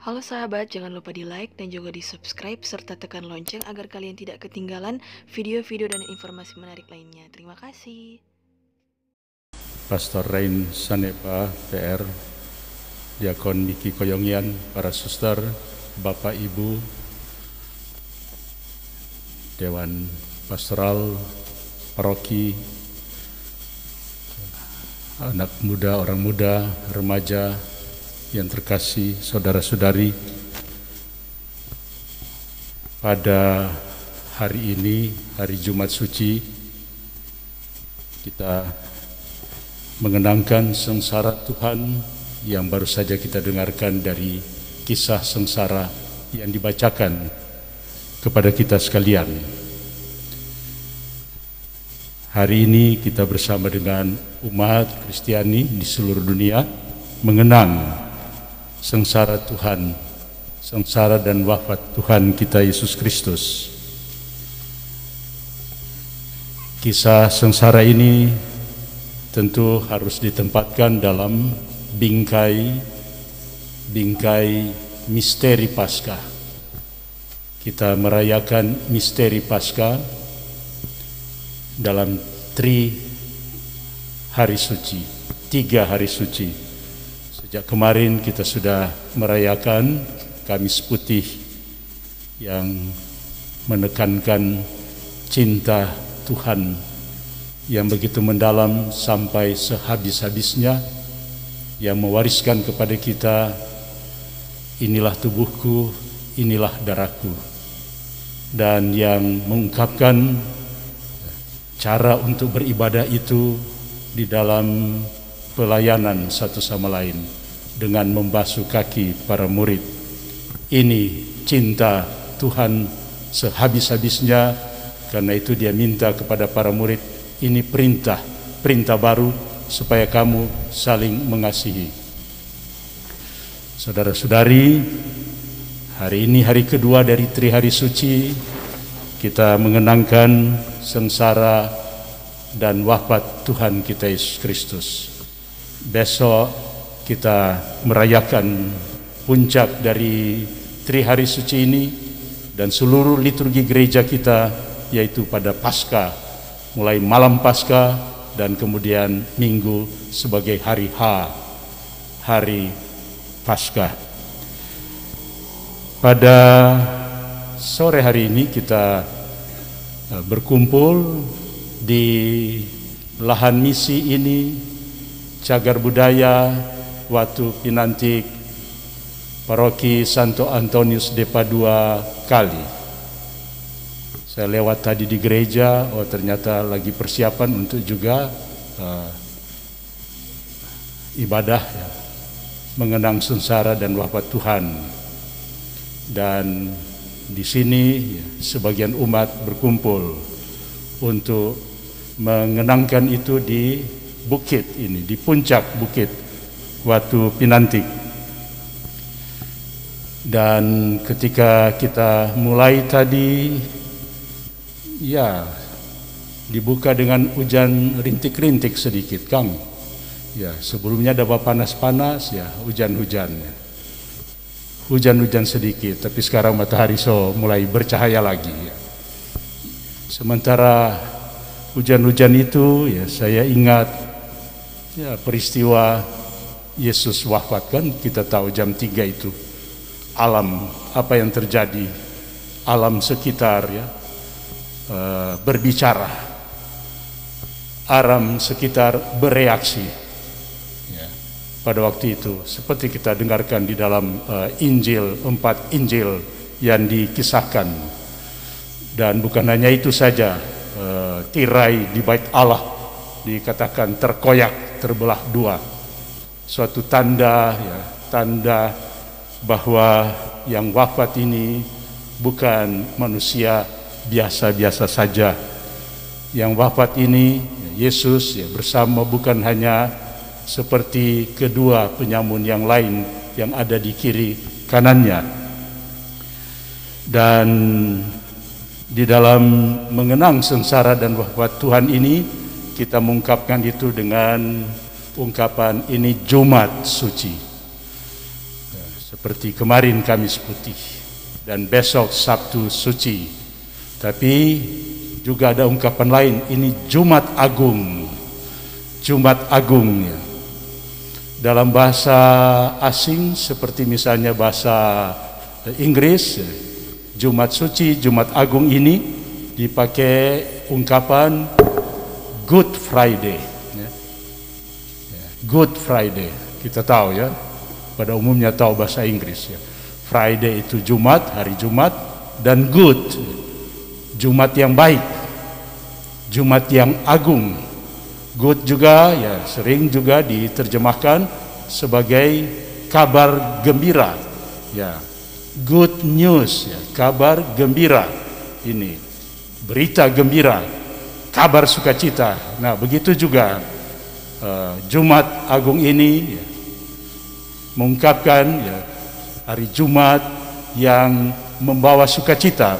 Halo sahabat, jangan lupa di like dan juga di subscribe serta tekan lonceng agar kalian tidak ketinggalan video-video dan informasi menarik lainnya. Terima kasih. Pastor Rain Sanepa, PR, Diakon Miki Koyongian, para suster, Bapak Ibu, Dewan Pastoral, Paroki, anak muda, orang muda, remaja yang terkasih, saudara-saudari. Pada hari ini, hari Jumat Suci, kita mengenangkan sengsara Tuhan yang baru saja kita dengarkan dari kisah sengsara yang dibacakan kepada kita sekalian. Hari ini kita bersama dengan umat Kristiani di seluruh dunia mengenang sengsara Tuhan, sengsara dan wafat Tuhan kita Yesus Kristus. Kisah sengsara ini tentu harus ditempatkan dalam bingkai misteri Paskah. Kita merayakan misteri Paskah dalam tiga hari suci. Sejak kemarin kita sudah merayakan Kamis Putih yang menekankan cinta Tuhan yang begitu mendalam sampai sehabis-habisnya, yang mewariskan kepada kita, inilah tubuhku, inilah darahku, dan yang mengungkapkan cara untuk beribadah itu di dalam pelayanan satu sama lain dengan membasuh kaki para murid. Ini cinta Tuhan sehabis-habisnya, karena itu dia minta kepada para murid, ini perintah baru supaya kamu saling mengasihi. Saudara-saudari, hari ini hari kedua dari Trihari Suci, kita mengenangkan sengsara dan wafat Tuhan kita Yesus Kristus. Besok kita merayakan puncak dari Trihari Suci ini dan seluruh liturgi gereja kita, yaitu pada Paskah, mulai malam Paskah dan kemudian Minggu sebagai hari H, hari Paskah. Pada sore hari ini kita berkumpul di lahan misi ini, Cagar Budaya Watu Pinantik, Paroki Santo Antonius de Padua Kali. Saya lewat tadi di gereja, ternyata lagi persiapan untuk juga ibadah ya, mengenang sengsara dan wafat Tuhan. Dan di sini ya, sebagian umat berkumpul untuk mengenangkan itu di bukit ini, di puncak bukit Watu Pinantik. Dan ketika kita mulai tadi, ya, dibuka dengan hujan rintik-rintik sedikit, Kang. Ya, sebelumnya ada panas-panas, ya, hujan-hujan. Hujan-hujan sedikit, tapi sekarang matahari mulai bercahaya lagi. Ya. Sementara hujan-hujan itu, ya, saya ingat ya peristiwa Yesus wafat, kan kita tahu jam 3 itu. Alam, apa yang terjadi, alam sekitar ya berbicara, alam sekitar bereaksi ya, pada waktu itu, seperti kita dengarkan di dalam Injil, 4 Injil yang dikisahkan. Dan bukan hanya itu saja, tirai di bait Allah dikatakan terkoyak, terbelah dua, suatu tanda ya, tanda bahwa yang wafat ini bukan manusia biasa-biasa saja. Yang wafat ini Yesus ya, bersama, bukan hanya seperti kedua penyamun yang lain yang ada di kiri kanannya. Dan di dalam mengenang sengsara dan wafat Tuhan ini, kita mengungkapkan itu dengan ungkapan ini Jumat Suci. seperti kemarin Kamis Putih dan besok Sabtu Suci. Tapi juga ada ungkapan lain, ini Jumat Agung. Jumat Agung ya. Dalam bahasa asing seperti misalnya bahasa Inggris, Jumat Suci, Jumat Agung ini dipakai ungkapan Good Friday ya. Good Friday, kita tahu ya, pada umumnya tahu bahasa Inggris ya. Friday itu Jumat, hari Jumat, dan good, Jumat yang baik, Jumat yang agung. Good juga ya sering juga diterjemahkan sebagai kabar gembira ya. Good news ya, kabar gembira, ini berita gembira, kabar sukacita. Nah begitu juga Jumat Agung ini ya, mengungkapkan ya, hari Jumat yang membawa sukacita.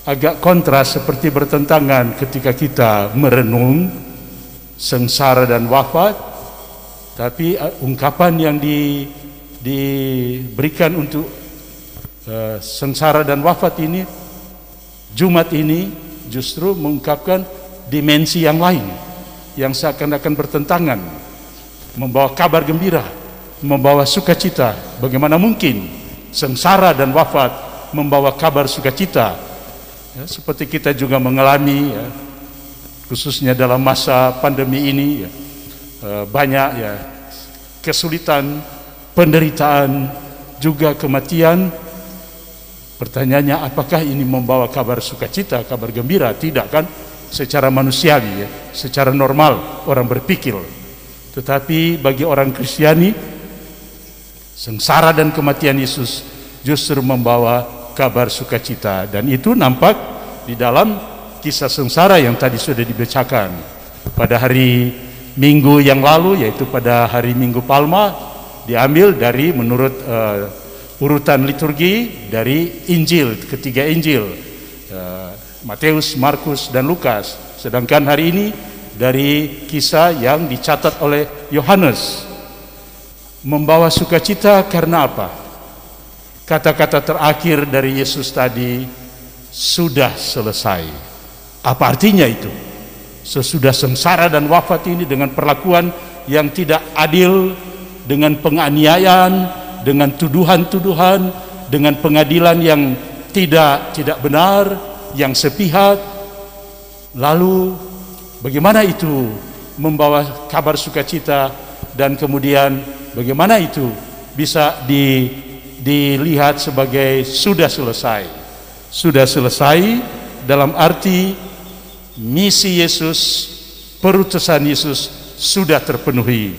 Agak kontras seperti bertentangan ketika kita merenung sengsara dan wafat, tapi ungkapan yang diberikan untuk sengsara dan wafat ini, Jumat ini justru mengungkapkan dimensi yang lain yang seakan-akan bertentangan, membawa kabar gembira, membawa sukacita. Bagaimana mungkin sengsara dan wafat membawa kabar sukacita ya, seperti kita juga mengalami ya, khususnya dalam masa pandemi ini ya, banyak ya kesulitan, penderitaan, juga kematian. Pertanyaannya, apakah ini membawa kabar sukacita, kabar gembira? Tidak kan? Secara manusiawi ya, secara normal orang berpikir. Tetapi bagi orang Kristiani, sengsara dan kematian Yesus justru membawa kabar sukacita, dan itu nampak di dalam kisah sengsara yang tadi sudah dibacakan pada hari Minggu yang lalu, yaitu pada hari Minggu Palma, diambil dari menurut urutan liturgi dari Injil, ketiga Injil, Matius, Markus, dan Lukas. Sedangkan hari ini dari kisah yang dicatat oleh Yohanes. Membawa sukacita karena apa? Kata-kata terakhir dari Yesus tadi, sudah selesai. Apa artinya itu? Sesudah sengsara dan wafat ini dengan perlakuan yang tidak adil, dengan penganiayaan, dengan tuduhan-tuduhan, dengan pengadilan yang tidak benar, yang sepihak. Lalu bagaimana itu membawa kabar sukacita, dan kemudian bagaimana itu bisa dilihat sebagai sudah selesai? Sudah selesai dalam arti misi Yesus, perutusan Yesus sudah terpenuhi.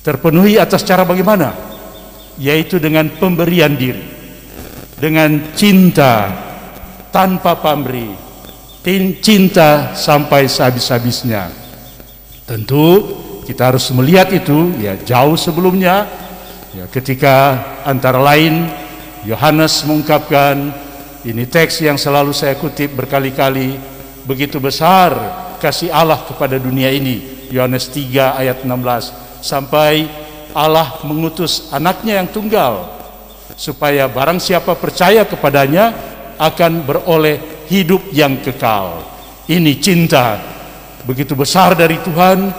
Terpenuhi atas cara bagaimana? Yaitu dengan pemberian diri, dengan cinta tanpa pamrih, cinta sampai sehabis-habisnya. Tentu kita harus melihat itu ya jauh sebelumnya ya, ketika antara lain Yohanes mengungkapkan, ini teks yang selalu saya kutip berkali-kali, begitu besar kasih Allah kepada dunia ini, Yohanes 3 ayat 16, sampai Allah mengutus anaknya yang tunggal supaya barang siapa percaya kepadanya akan beroleh hidup yang kekal. Ini cinta begitu besar dari Tuhan.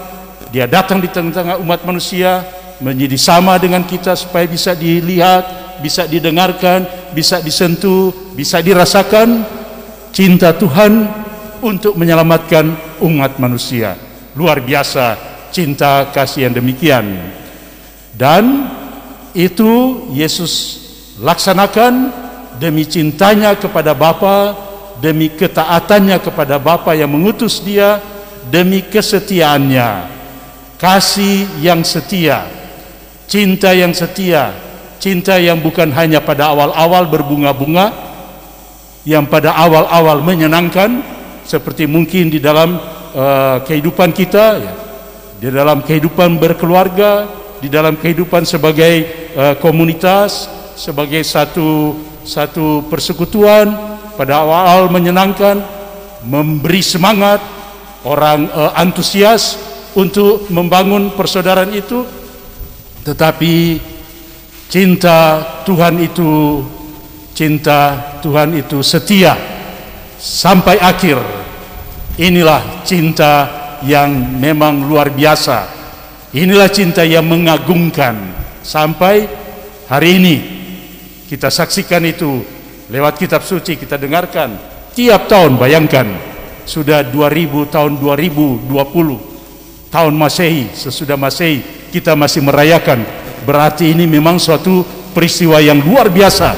Dia datang di tengah-tengah umat manusia menjadi sama dengan kita supaya bisa dilihat, bisa didengarkan, bisa disentuh, bisa dirasakan cinta Tuhan untuk menyelamatkan umat manusia. Luar biasa cinta kasih yang demikian. Dan itu Yesus laksanakan demi cintanya kepada Bapa, demi ketaatannya kepada Bapa yang mengutus dia, demi kesetiaannya. Kasih yang setia, cinta yang setia, cinta yang bukan hanya pada awal-awal berbunga-bunga, yang pada awal-awal menyenangkan, seperti mungkin di dalam kehidupan kita ya, di dalam kehidupan berkeluarga, di dalam kehidupan sebagai komunitas, sebagai satu persekutuan, pada awal menyenangkan, memberi semangat, orang antusias untuk membangun persaudaraan itu. Tetapi Cinta Tuhan itu setia sampai akhir. Inilah cinta yang memang luar biasa. Inilah cinta yang mengagumkan. Sampai hari ini kita saksikan itu lewat kitab suci, kita dengarkan tiap tahun. Bayangkan, sudah 2000 tahun 2020 tahun Masehi, sesudah Masehi kita masih merayakan. Berarti ini memang suatu peristiwa yang luar biasa,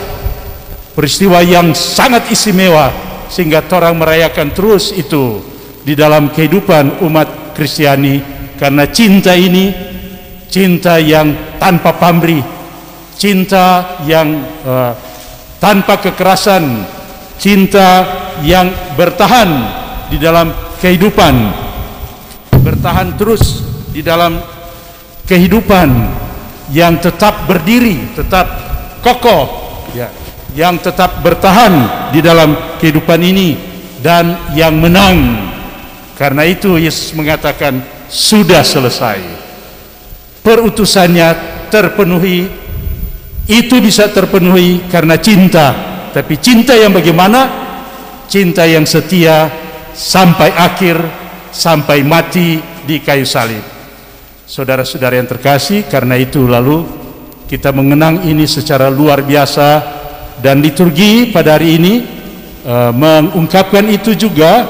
peristiwa yang sangat istimewa, sehingga orang merayakan terus itu di dalam kehidupan umat Kristiani. Karena cinta ini cinta yang tanpa pamrih, cinta yang tanpa kekerasan, cinta yang bertahan di dalam kehidupan, bertahan terus di dalam kehidupan, yang tetap berdiri, tetap kokoh, ya, yang tetap bertahan di dalam kehidupan ini, dan yang menang. Karena itu Yesus mengatakan sudah selesai. Perutusannya terpenuhi. Itu bisa terpenuhi karena cinta. Tapi cinta yang bagaimana? Cinta yang setia sampai akhir, sampai mati di kayu salib. Saudara-saudara yang terkasih, karena itu lalu kita mengenang ini secara luar biasa. Dan liturgi pada hari ini mengungkapkan itu juga,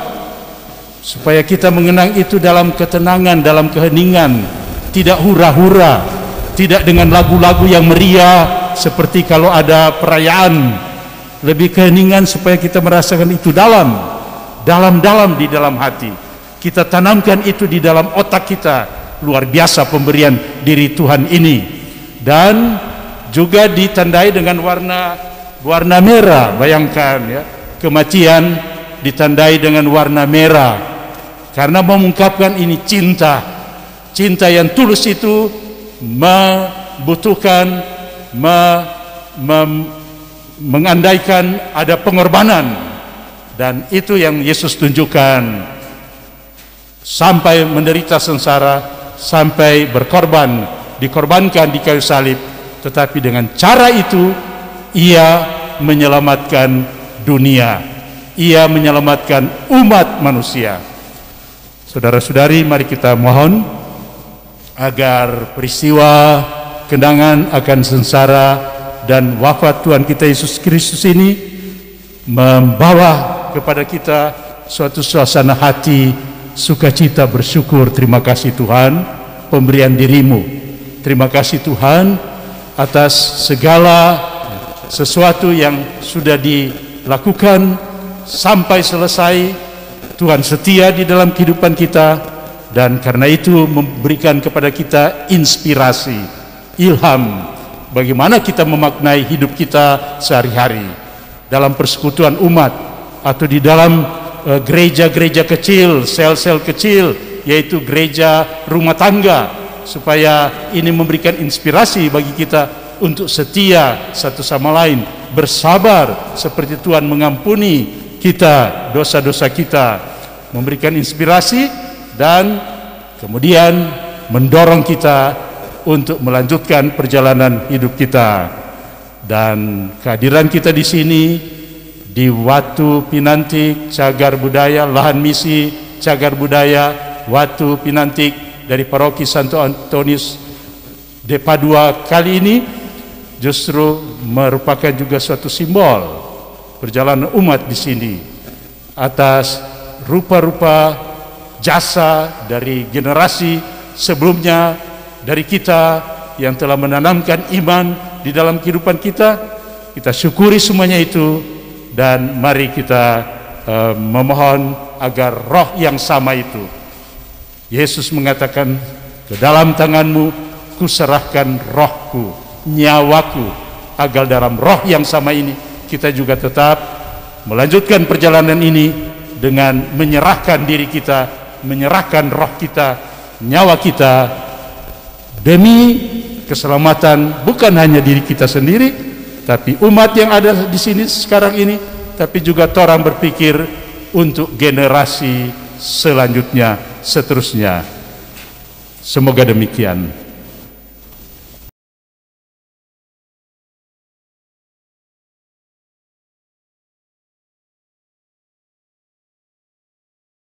supaya kita mengenang itu dalam ketenangan, dalam keheningan, tidak hura-hura, tidak dengan lagu-lagu yang meriah seperti kalau ada perayaan. Lebih keheningan supaya kita merasakan itu dalam di dalam hati. Kita tanamkan itu di dalam otak kita. Luar biasa pemberian diri Tuhan ini. Dan juga ditandai dengan warna merah. Bayangkan ya, kematian ditandai dengan warna merah, karena mengungkapkan ini cinta yang tulus itu membutuhkan, mengandaikan ada pengorbanan. Dan itu yang Yesus tunjukkan, sampai menderita sengsara, sampai dikorbankan di kayu salib. Tetapi dengan cara itu ia menyelamatkan dunia, ia menyelamatkan umat manusia. Saudara-saudari, mari kita mohon agar peristiwa kenangan akan sengsara dan wafat Tuhan kita Yesus Kristus ini membawa kepada kita suatu suasana hati sukacita, bersyukur. Terima kasih Tuhan pemberian dirimu. Terima kasih Tuhan atas segala sesuatu yang sudah dilakukan sampai selesai. Tuhan setia di dalam kehidupan kita, dan karena itu memberikan kepada kita inspirasi, ilham bagaimana kita memaknai hidup kita sehari-hari dalam persekutuan umat, atau di dalam gereja-gereja kecil, sel-sel kecil, yaitu gereja rumah tangga, supaya ini memberikan inspirasi bagi kita untuk setia satu sama lain, bersabar seperti Tuhan mengampuni kita dosa-dosa kita, memberikan inspirasi dan kemudian mendorong kita untuk melanjutkan perjalanan hidup kita. Dan kehadiran kita di sini di Watu Pinantik Cagar Budaya, lahan misi Cagar Budaya Watu Pinantik dari Paroki Santo Antonius de Padua kali ini justru merupakan juga suatu simbol perjalanan umat di sini atas rupa-rupa jasa dari generasi sebelumnya, dari kita yang telah menanamkan iman di dalam kehidupan kita. Kita syukuri semuanya itu. Dan mari kita memohon agar roh yang sama itu, Yesus mengatakan, ke dalam tanganmu kuserahkan rohku, nyawaku, agar dalam roh yang sama ini kita juga tetap melanjutkan perjalanan ini dengan menyerahkan diri kita, menyerahkan roh kita, nyawa kita, demi keselamatan bukan hanya diri kita sendiri, tapi umat yang ada di sini sekarang ini, tapi juga orang berpikir untuk generasi selanjutnya, seterusnya. Semoga demikian.